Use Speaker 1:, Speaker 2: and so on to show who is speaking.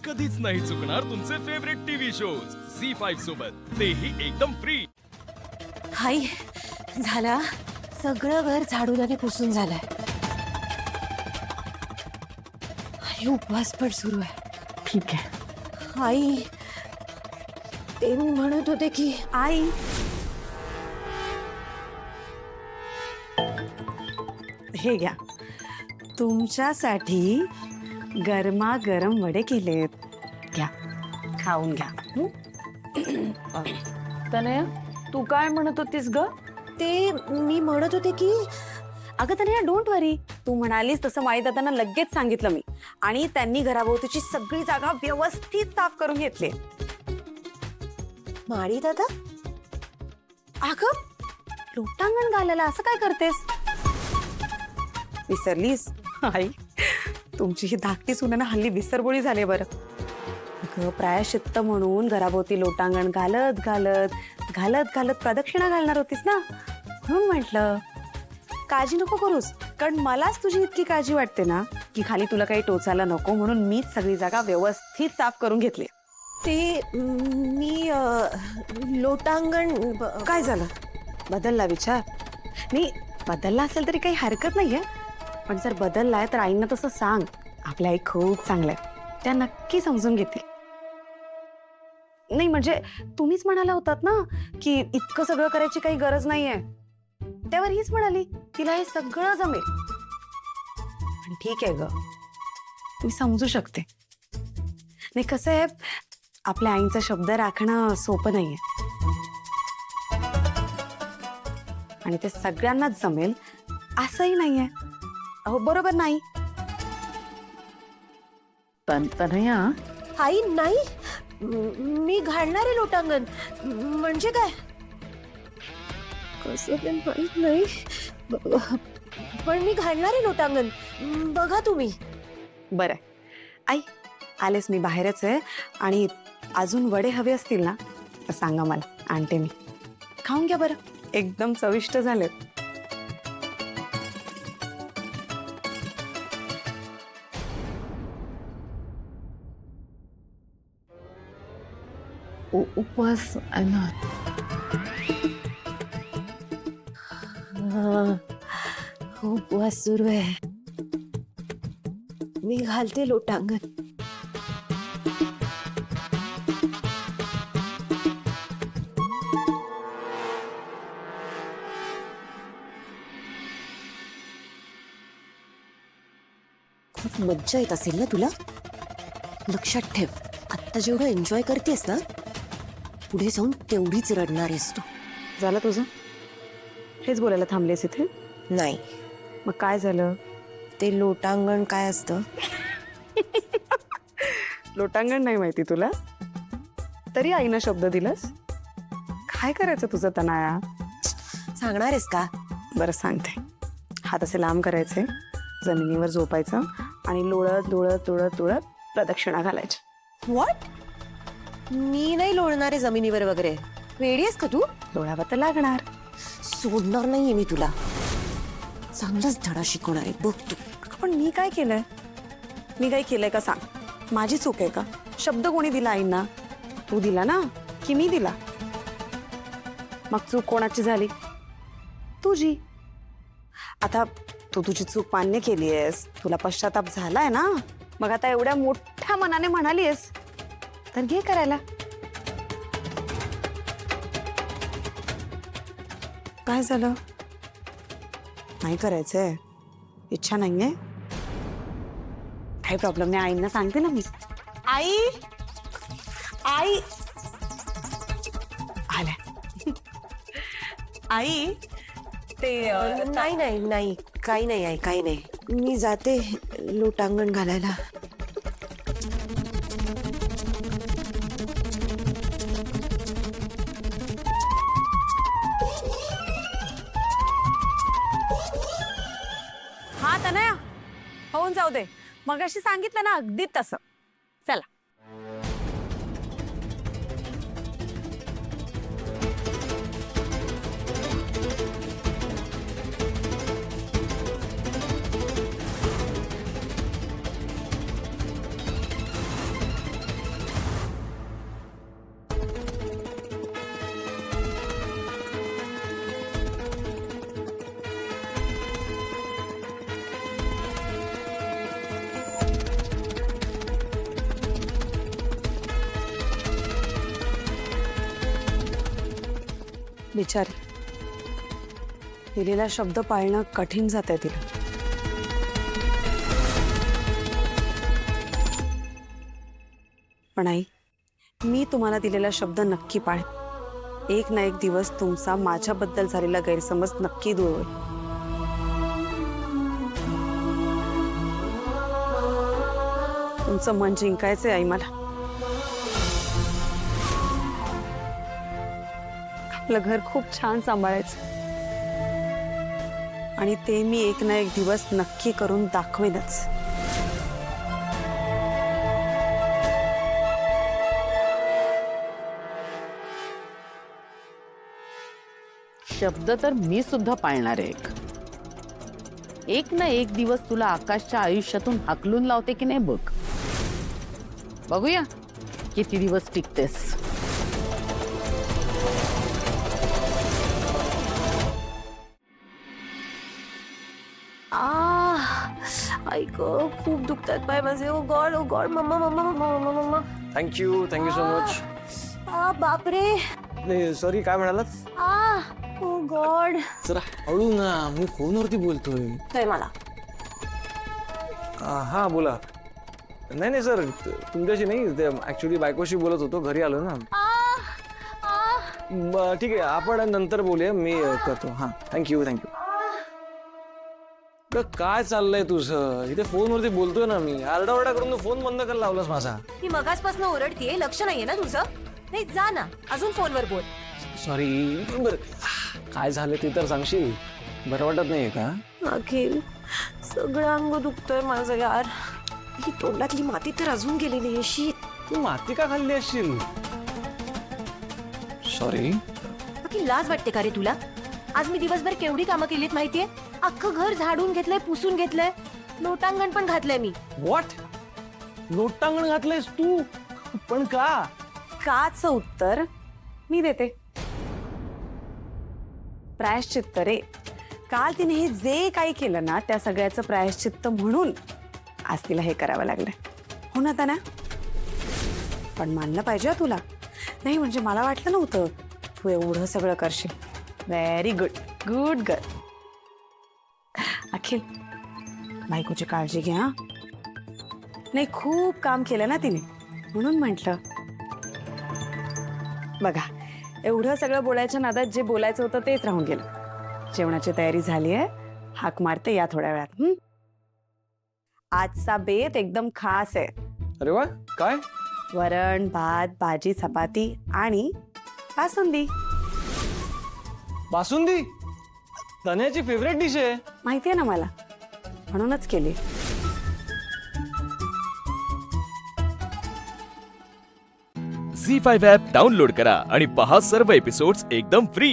Speaker 1: कधीच नाही चुकणार तुमचे फेवरेट टीव्ही शोज झी5 सोबत, तेही एकदम फ्री।
Speaker 2: हाय, झाला सगळं घर झाडून पुसून झालंय। आई उपवास पण सुरू आहे।
Speaker 3: ठीक आहे।
Speaker 2: आई, ते मी म्हणत होते की आई हे घ्या, तुमच्यासाठी गरमागरम वडे केलेत। घ्या, खाऊन घ्या।
Speaker 3: तनया, तू काय म्हणत होतीस ग?
Speaker 2: ते मी म्हणत होते की
Speaker 3: अगं तनया, डोंट वरी, तू म्हणालीस तसं माई दादांना लगेच सांगितलं मी, आणि त्यांनी घराभोवतीची सगळी जागा व्यवस्थित साफ करून घेतली।
Speaker 2: माळी दादा,
Speaker 3: अगं लोटांगण घालायला असं काय करतेस? विसरलीस? आई, तुमची ही धाकटी सुना ना हल्ली विसरबोळी झाली बरं। अगं प्रायश्चित्त म्हणून घराभोवती लोटांगण घालत घालत घालत घालत प्रदक्षिणा घालणार होतीस ना, म्हणून म्हटलं काळजी नको करूस, कारण मलाच तुझी इतकी काळजी वाटते ना की खाली तुला काही टोचायला नको, म्हणून मीच सगळी जागा व्यवस्थित साफ करून घेतली।
Speaker 2: ते मी लोटांगण
Speaker 3: काय झालं? बदलला विचार? नाही, बदलला असेल तरी काही हरकत नाहीये, पण जर बदललाय तर आईंना तसं सांग। आपल्या आई खूप चांगल्या आहेत, त्या नक्की समजून घेतील। नाही म्हणजे तुम्हीच म्हणाला होतात ना की इतकं सगळं करायची काही गरज नाहीये, त्यावर हीच म्हणाली तिला हे सगळं जमेल। पण ठीक आहे ग, मी समजू शकते। नाही कसं आहे, आपल्या आईंचा शब्द राखणं सोपं नाहीये, आणि ते सगळ्यांनाच जमेल असंही नाहीये। अहो बरोबर नाही?
Speaker 2: तनया, आई नाही, मी घालणार आहे लोटांगण। म्हणजे काय कसं ते माहित नाही, पण मी घालणार आहे लोटांगण, बघा तुम्ही।
Speaker 3: बरं आई, आलेस मी बाहेरच आहे, आणि अजून वडे हवे असतील ना तर सांगा मला, आणते मी। खाऊन घ्या बरं, एकदम चविष्ट झालेत।
Speaker 4: उपवास आहे ना।
Speaker 2: उपवास सुरू आहे, मी घालते लोटांगण। खूप मज्जा येत असेल ना तुला? लक्षात ठेव, आत्ता जेवढं एन्जॉय करतेस ना, पुढे जाऊन तेवढीच रडणार आहेस तू।
Speaker 3: झालं तुझं? हेच बोलायला थांबलेस इथे?
Speaker 2: नाही,
Speaker 3: मग काय झालं?
Speaker 2: ते लोटांगण काय असतं?
Speaker 3: लोटांगण नाही माहिती तुला? तरी आईनं शब्द दिलास? काय करायचं तुझं तनाया?
Speaker 2: सांगणार आहेस का?
Speaker 3: बरं सांगते। हात असे लांब करायचे, जमिनीवर झोपायचं, आणि लोळत लोळत लोळत लोळत प्रदक्षिणा घालायची।
Speaker 2: व्हॉट? मी नाही लोळणारे जमिनीवर वगैरे, वेडी आहेस का तू?
Speaker 3: लोळावं तर लागणार।
Speaker 2: सोडणार नाहीये मी तुला, चांगलाच धडा शिकवणार आहे बघ तू।
Speaker 3: पण मी काय केलंय? मी काय केलंय का सांग? माझी चूक आहे का? शब्द कोणी दिला आईंना? तू दिला ना की मी दिला? मग चूक कोणाची झाली? तुझी। आता तू तुझी चूक मान्य केली आहेस, तुला पश्चाताप झालाय ना, मग आता एवढ्या मोठ्या मनाने म्हणालीस तर घे करायला। काय झालं? नाही करायचंय? इच्छा नाहीये? काही प्रॉब्लेम नाही, आईंना सांगते ना मी। आई, आई आल्या। आई, ते
Speaker 2: नाही नाही नाही, काही नाही आहे, काही नाही, मी जाते लोटांगण घालायला।
Speaker 3: हा तनया, होऊन जाऊ दे, मगाशी सांगितलं ना अगदी तसं। चला। बिचारी, दिलेला शब्द पाळणं कठीण जातंय तिला. पण आई, मी तुम्हाला दिलेला शब्द नक्की पाळेन. एक ना एक दिवस तुमचा माझ्याबद्दल झालेला गैरसमज नक्की दूर होईल. तुमचं मन जिंकायचंय आई मला. आपलं घर खूप छान सांभाळायचं आणि ते मी एक ना एक दिवस नक्की करून दाखवेनच.
Speaker 4: शब्द तर मी सुद्धा पाळणार आहे. एक ना एक दिवस तुला आकाशच्या आयुष्यातून हाकलून लावते की नाही बघ. बघूया किती दिवस टिकतेस.
Speaker 2: ऐक, खूप दुखतात पाय माझे. Oh God, oh God. Mamma mamma mamma mamma mamma.
Speaker 5: Thank you so much.
Speaker 2: बापरे.
Speaker 5: नाही सॉरी, काय म्हणालात?
Speaker 2: Oh God.
Speaker 5: जरा हळू ना, मी फोनवरती बोलतोय.
Speaker 2: काय मला?
Speaker 5: हा बोला. नाही नाही सर, तुमच्याशी नाही, ते ऍक्च्युली बायकोशी बोलत होतो, घरी आलो ना. ठीक आहे, आपण नंतर बोलूया, मी करतो. हा थँक्यू. काय चाललंय तुझं? इथे फोनवरती बोलतोय ना मी. आरडाओरडा करून फोन बंद करायला लावलास माझा.
Speaker 2: मी मगासपासून ओरडतीये, लक्ष नाहीये ना तुझं? नाही जा ना, अजून फोनवर बोल.
Speaker 5: सॉरी. बरं, काय झालं ते तर सांगशील? बरं वाटत नाहीये का?
Speaker 2: अखिल, सगळं अंग दुखतोय माझं यार. ही तोंडातली माती तर अजून गेली नाही. अशी
Speaker 5: तू माती का खाल्ली असशील? सॉरी.
Speaker 2: अखिल, लाज वाटते का रे तुला? आज मी दिवसभर केवढी कामं केलीत माहितीये? अख्खं घर झाडून घेतलंय, पुसून घेतलंय, लोटांगण पण घातलंय मी.
Speaker 5: व्हॉट? लोटांगण घातलंयस तू? पण का?
Speaker 3: काच उत्तर मी देते. प्रायश्चित्त रे. काल तिने हे जे काही केलं ना, त्या सगळ्याचं प्रायश्चित्त म्हणून आज तिला हे करावं लागलंय. हो ना ताना? पण मानलं पाहिजे हा तुला. नाही म्हणजे मला वाटलं नव्हतं तू एवढं सगळं करशील. Very good, good girl. Akhil, बायकोची काळजी घ्या हा. नाही, खूप काम केलं ना तिने, म्हणून म्हटलं. बघा, एवढं सगळं बोलायच्या नादात जे बोलायचं होतं तेच राहून गेलं. जेवणाची तयारी झाली आहे, हाक मारते या थोड्या वेळात. आजचा बेत एकदम खास आहे.
Speaker 5: अरे वा, काय?
Speaker 3: वरण, भात, भाजी, चपाती आणि बासुंदी.
Speaker 5: बासुंदी तन्याची फेवरेट डिश आहे.
Speaker 3: माहितीये ना मला, म्हणूनच केली.
Speaker 1: झी 5 ॲप डाउनलोड करा आणि पहा सर्व एपिसोड्स एकदम फ्री.